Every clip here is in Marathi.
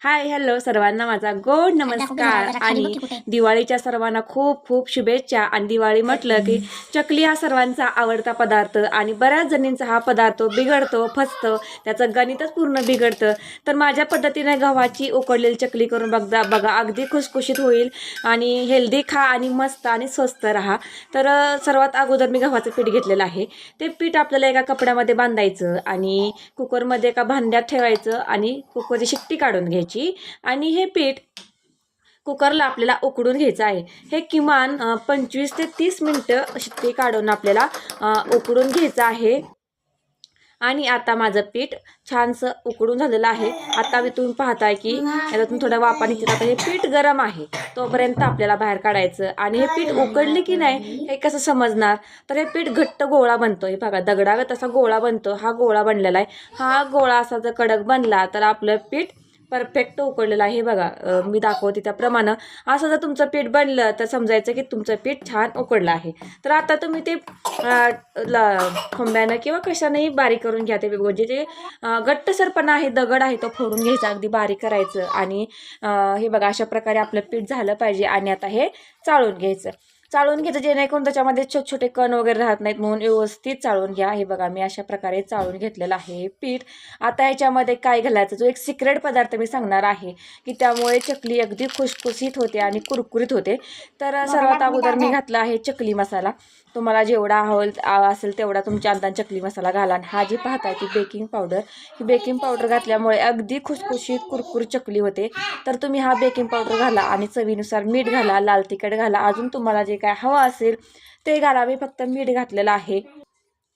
हाय हॅलो सर्वांना माझा गोड नमस्कार आणि दिवाळीच्या सर्वांना खूप खूप शुभेच्छा। आणि दिवाळी म्हटलं की चकली हा सर्वांचा आवडता पदार्थ आणि बऱ्याच जणींचा हा पदार्थ बिघडतो फसतो, त्याचं गणितच पूर्ण बिघडतं। तर माझ्या पद्धतीने गव्हाची उकडलेली चकली करून बघा अगदी खुसखुशीत होईल आणि हेल्दी खा आणि मस्त आणि स्वस्त राहा। तर सर्वात अगोदर मी गव्हाचं पीठ घेतलेलं आहे। ते पीठ आपल्याला एका कपड्यामध्ये बांधायचं आणि कुकरमध्ये एका भांड्यात ठेवायचं आणि कुकरची शिट्टी काढून घ्यायची आणि हे पीठ कुकरला आपल्याला उकडून घ्यायचं आहे। हे किमान 25 ते 30 मिनिटं शिट्टी काढून आपल्याला उकडून घ्यायचं आहे। आणि आता माझं पीठ छानसं उकडून झालेलं आहे। आता तुम्ही पाहताय की यातून थोड्या वाफा निघतात। आता हे पीठ गरम आहे तोपर्यंत आपल्याला बाहेर काढायचं आणि हे पीठ उकडले की नाही हे कसं समजणार, तर हे पीठ घट्ट गोळा बनतो। हे बघा दगडागत असा गोळा बनतो, हा गोळा बनलेला आहे। हा गोळा असा जर कडक बनला तर आपलं पीठ परफेक्ट उकडलेलं आहे। बघा मी दाखवते त्याप्रमाणे असं जर तुमचं पीठ बनलं तर समजायचं की तुमचं पीठ छान उकडलं आहे। तर आता तुम्ही ते खंब्यानं किंवा कशानेही बारीक करून घ्या। ते म्हणजे जे घट्टसरपणा आहे दगड आहे तो फोडून घ्यायचा, अगदी बारीक करायचं आणि हे बघा अशा प्रकारे आपलं पीठ झालं पाहिजे। आणि आता हे चाळून घ्यायचं जेणेकरून त्याच्यामध्ये छोटे छोटे कण वगैरे राहत नाहीत, म्हणून व्यवस्थित चाळून घ्या। हे बघा मी अशा प्रकारे चाळून घेतलेलं आहे हे पीठ। आता ह्याच्यामध्ये काय घालायचं, जो एक सिक्रेट पदार्थ मी सांगणार आहे की त्यामुळे चकली अगदी खुसखुशीत होते आणि कुरकुरीत होते। तर सर्वात अगोदर मी घातला आहे चकली मसाला। तुम्हाला जेवढा असेल तेवढा तुमच्या अंदाज चकली मसाला घाला। आणि हा जी पाहताय ती बेकिंग पावडर, ही बेकिंग पावडर घातल्यामुळे अगदी खुसखुशीत कुरकुरीत चकली होते। तर तुम्ही हा बेकिंग पावडर घाला आणि चवीनुसार मीठ घाला, लाल तिखट घाला, अजून तुम्हाला जे काय हवं असेल ते घाला। मी फक्त मीठ घातलेलं आहे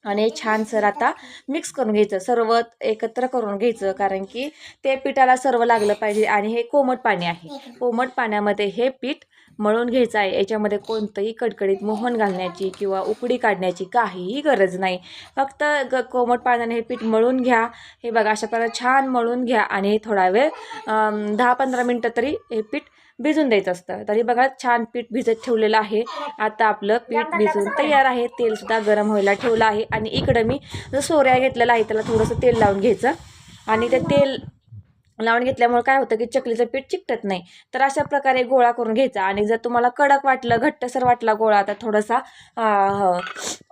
आणि छान सर आता मिक्स करून घ्यायचं, सर्व एकत्र करून घ्यायचं, कारण की ते पिठाला सर्व लागलं पाहिजे। आणि हे कोमट पाणी आहे, कोमट पाण्यामध्ये हे पीठ मळून घ्यायचं आहे। याच्यामध्ये कोणतंही कडकडीत मोहन घालण्याची किंवा उकडी काढण्याची काहीही गरज नाही, फक्त कोमट पाण्याने हे पीठ मळून घ्या। हे बघा अशा प्रकारे छान मळून घ्या आणि थोडा वेळ 10-15 मिनटं तरी हे पीठ भिजून द्यायचं असतं। तरी बघा छान पीठ भिजत ठेवलेलं आहे। आता आपलं पीठ भिजून तयार आहे, तेलसुद्धा गरम व्हायला ठेवलं आहे। आणि इकडं मी जो सोऱ्या घेतलेला आहे त्याला थोडंसं तेल लावून घ्यायचं आणि ते तेल लावून घेतल्यामुळे काय होतं की चकलीचं पीठ चिकटत नाही। तर अशा प्रकारे गोळा करून घ्यायचा आणि जर तुम्हाला कडक वाटलं घट्टसर वाटला गोळा तर थोडासा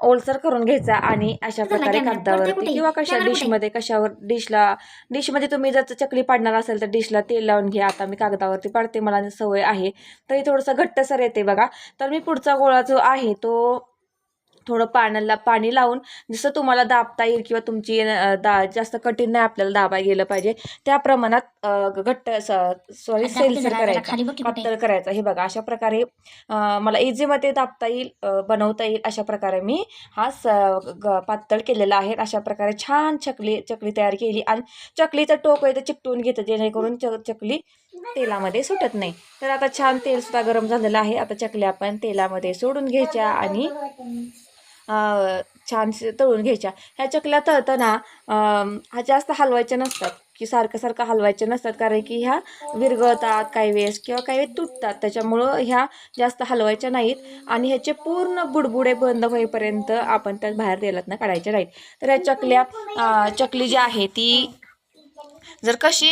ओलसर करून घ्यायचा आणि अशा प्रकारे कागदावरती किंवा कशावर डिशमध्ये तुम्ही जर चकली पाडणार असेल तर डिशला तेल लावून घ्या। आता मी कागदावरती पाडते, मला सवय आहे, तरी थोडंसं घट्टसर येते बघा। तर मी पुढचा गोळा जो आहे तो थोडं पाणी लावून जसं तुम्हाला दाबता येईल किंवा तुमची जास्त कठीण नाही आपल्याला दाबाय गेलं पाहिजे त्या प्रमाणात सेलसर करायचा, पातळ करायचा। हे बघा अशा प्रकारे मला इझीमध्ये दाबता येईल, बनवता येईल अशा प्रकारे मी हा पातळ केलेला आहे। अशा प्रकारे छान चकली तयार केली आणि चकलीचं टोक आहे ते चिकटवून घेतं जेणेकरून चकली तेलामध्ये सुटत नाही। तर आता छान तेल सुद्धा गरम झालेलं आहे। आता चकल्या आपण तेलामध्ये सोडून घ्यायच्या आणि छान तळून घ्यायच्या। ह्या चकल्या तळताना हा जास्त हलवायच्या नसतात की सारखं हलवायच्या नसतात, कारण की ह्या विरघळतात काही वेळेस किंवा काही वेळेस तुटतात, त्याच्यामुळं ह्या जास्त हलवायच्या नाहीत आणि ह्याचे पूर्ण बुडबुडे बंद होईपर्यंत आपण त्यात बाहेर तेलातनं काढायच्या नाहीत। तर ह्या चकली जी आहे ती जर कशी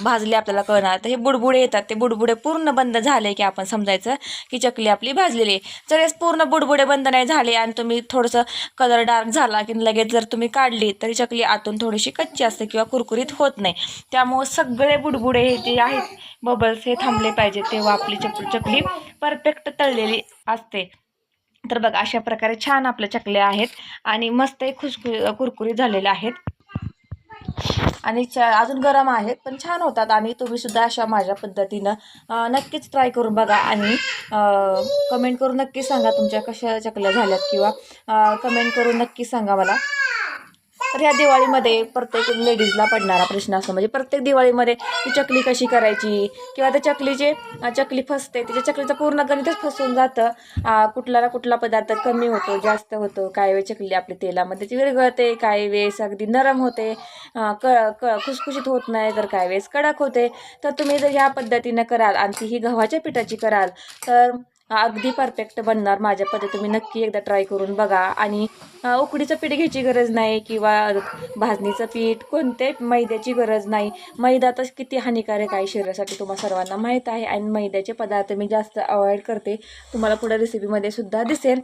भाजली आपल्याला कळणार, तर हे बुडबुडे येतात, ते बुडबुडे पूर्ण बंद झाले की आपण समजायचं की चकली आपली भाजलेली आहे। जर पूर्ण बुडबुडे बंद नाही झाले आणि तुम्ही थोडंसं कलर डार्क झाला की लगेच जर तुम्ही काढली तरी चकली आतून थोडीशी कच्ची असते किंवा कुरकुरीत होत नाही। त्यामुळे सगळे बुडबुडे हे जे आहेत बबल्स हे थांबले पाहिजे, तेव्हा आपली चकली परफेक्ट तळलेली असते। तर बघा अशा प्रकारे छान आपल्या चकल्या आहेत आणि मस्त कुरकुरीत झालेल्या आहेत आणि अजून गरम आहेत पण छान होतात। आणि तुम्ही सुद्धा अशा माझ्या पद्धतीनं नक्कीच ट्राय करून बघा आणि कमेंट करून नक्की सांगा तुमच्या कशा चकल्या झाल्यात किंवा कमेंट करून नक्की सांगा मला। तर ह्या दिवाळीमध्ये प्रत्येक लेडीजला पडणारा प्रश्न असतो, म्हणजे प्रत्येक दिवाळीमध्ये ती चकली कशी करायची किंवा त्या चकली फसते, त्याच्या चकलीचं पूर्ण गणितच फसून जातं। कुठला ना कुठला पदार्थ कमी होतो जास्त होतो, काही वेळ चकली आपली तेलामध्ये विरघळते, काही वेळेस अगदी नरम होते, खुसखुशीत होत नाही, तर काही वेळेस कडक होते। तर तुम्ही जर ह्या पद्धतीनं कराल आणि तीही गव्हाच्या पिठाची कराल तर अगदी परफेक्ट बनणार माझ्या पद्धतीने. तुम्ही नक्की एकदा ट्राय करून बघा. आणि उकडीचं पीठ घ्यायची गरज नाही किंवा भाजणीचं पीठ, कोणते मैद्याची गरज नाही. मैदा तर किती हानिकारक आहे शरीरासाठी तुम्हाला सर्वांना माहीत आहे. आणि मैद्याचे पदार्थ मी जास्त अवॉइड करते, तुम्हाला पुढे रेसिपीमध्ये सुद्धा दिसेल.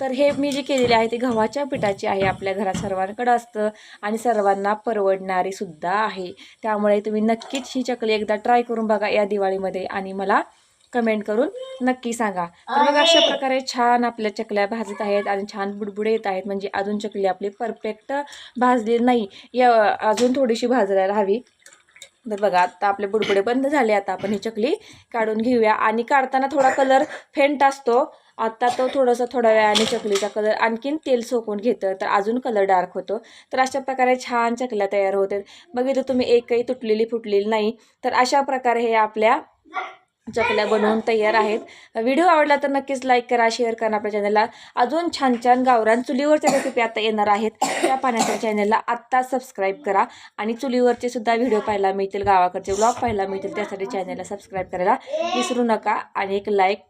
तर हे मी जी केलेली आहे ती गव्हाच्या पिठाची आहे. आपल्या घरात सर्वांकडे असतं आणि सर्वांना परवडणारी सुद्धा आहे. त्यामुळे तुम्ही नक्कीच ही चकली एकदा ट्राय करून बघा या दिवाळीमध्ये आणि मला कमेंट करून नक्की सांगा. तर बघा अशा प्रकारे छान आपल्या चकल्या भाजत आहेत आणि छान बुडबुडे येत आहेत. म्हणजे अजून चकली आपली परफेक्ट भाजली नाही, अजून थोडीशी भाजायला हवी. तर बघा आता आपले बुडबुडे बंद झाले. आता आपण ही चकली काढून घेऊया. आणि काढताना थोडा कलर फेंट असतो, आता तो थोड्या वेळाने चकलीचा कलर आणखीन तेल सोकून घेतं तर अजून कलर डार्क होतो. तर अशा प्रकारे छान चकल्या तयार होतात. बघितलं तुम्ही, एकही तुटलेली फुटलेली नाही. तर अशा प्रकारे हे आपल्या चकल्या बनवून तयार आहेत. व्हिडिओ आवडला तर नक्कीच लाईक करा, शेअर करा. आपल्या चॅनलला अजून छान छान गावरान चुलीवरच्या रेसिपी आता येणार आहेत, त्या पाहण्याच्या चॅनलला आत्ता सबस्क्राईब करा. आणि चुलीवरचे सुद्धा व्हिडिओ पाहायला मिळतील, गावाकडचे व्लॉग पाहायला मिळतील. त्यासाठी चॅनलला सबस्क्राईब करायला विसरू नका आणि एक लाईक